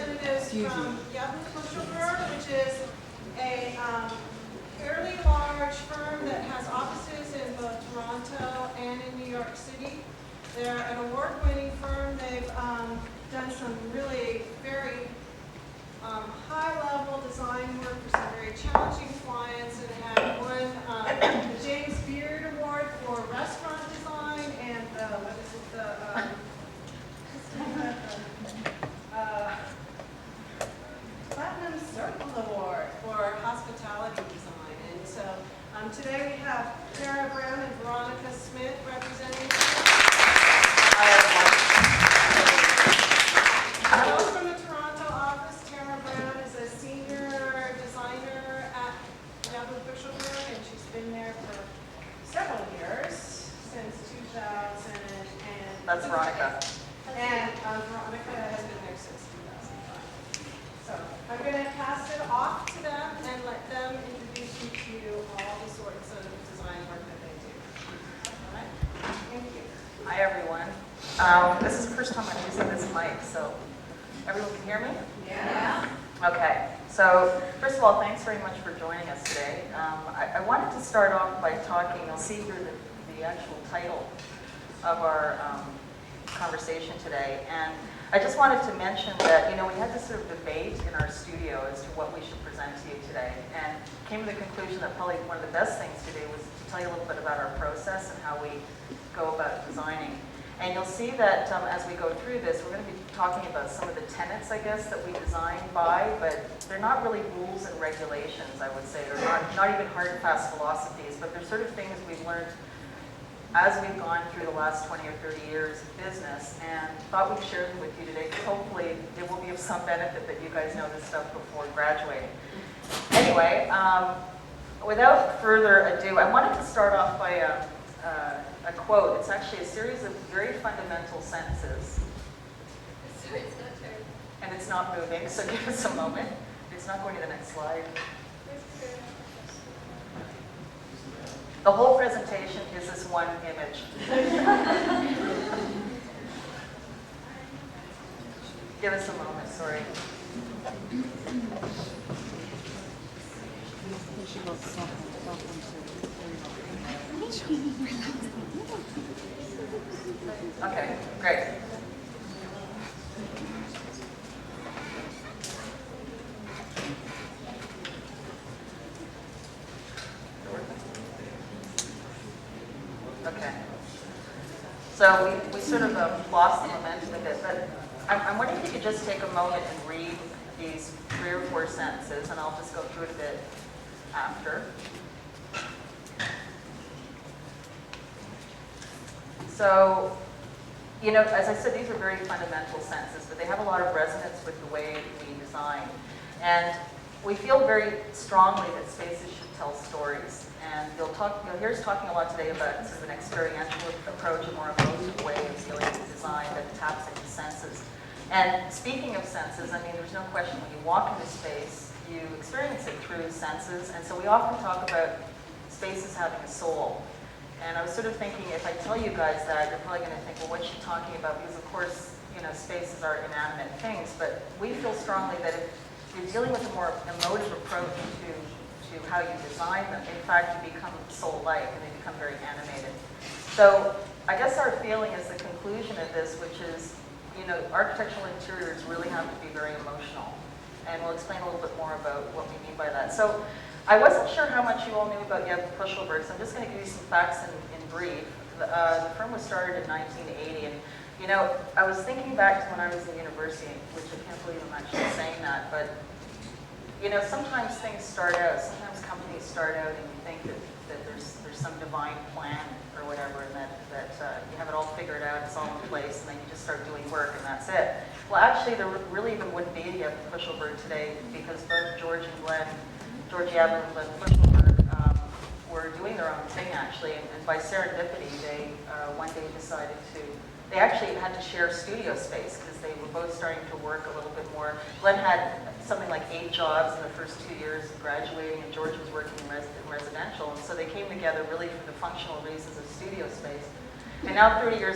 representatives from Yabu, Pushelberg, which is a fairly large firm that has offices in both Toronto and in New York City. They're an award-winning firm. They've done some really very high-level design work for some very challenging clients, and have won the James Beard Award for restaurant design and what is it, Platinum Circle Award for hospitality design. And so today we have Tara Brown and Veronica Smith representing. From the Toronto office, Tara Brown is a senior designer at Yabu Pushelberg, and she's been there for several years, since 2000. That's Veronica. And Veronica has been there since 2005. So I'm going to pass it off to them and let them introduce you to all the sorts of design work that they do. All right? Thank you. Hi, everyone. This is the first time I'm using this mic, so everyone can hear me? Yeah. Okay. So first of all, thanks very much for joining us today. I wanted to start off by talking, you'll see here the actual title of our conversation today. And I just wanted to mention that, we had this sort of debate in our studio as to what we should present to you today, and came to the conclusion that probably one of the best things to do was to tell you a little bit about our process and how we go about designing. And you'll see that as we go through this, we're going to be talking about some of the tenets, I guess, that we design by, but they're not really rules and regulations, I would say. They're not even hard and fast philosophies, but they're sort of things we've learned as we've gone through the last 20 or 30 years of business, and thought we'd share them with you today, because hopefully it will be of some benefit that you guys know this stuff before graduating. Anyway, without further ado, I wanted to start off by a quote. It's actually a series of very fundamental sentences. And it's not moving, so give us a moment. It's not going to the next slide. The whole presentation is this one image. Give us a moment, sorry. Okay, great. Okay. So we sort of lost the momentum a bit, but I'm wondering if you could just take a moment and read these 3 or 4 sentences, and I'll just go through it a bit after. So, as I said, these are very fundamental sentences, but they have a lot of resonance with the way we design. And we feel very strongly that spaces should tell stories. And you'll hear us talking a lot today about sort of an experiential approach, a more emotive way of dealing with design that taps into senses. And speaking of senses, I mean, there's no question when you walk into space, you experience it through senses. And so we often talk about spaces having a soul. And I was sort of thinking, if I tell you guys that, you're probably going to think, well, what's she talking about? Because of course, spaces are inanimate things. But we feel strongly that if you're dealing with a more emotive approach to how you design them, in fact, you become soul-like and they become very animated. So I guess our feeling is the conclusion of this, which is, architectural interiors really have to be very emotional. And we'll explain a little bit more about what we mean by that. So I wasn't sure how much you all knew about Yabu Pushelberg, so I'm just going to give you some facts in brief. The firm was started in 1980, and I was thinking back to when I was in university, which I can't believe I'm actually saying that, but sometimes things start out, sometimes companies start out and you think that there's some divine plan or whatever, and that you have it all figured out, it's all in place, and then you just start doing work and that's it. Well, actually, there really even wouldn't be a Pushelberg today, because both George Yabu and Glenn Pushelberg were doing their own thing, actually, and by serendipity, they one day decided they actually had to share studio space because they were both starting to work a little bit more. Glenn had something like 8 jobs in the first 2 years of graduating, and George was working in residential, and so they came together really for the functional reasons of studio space. And now 30 years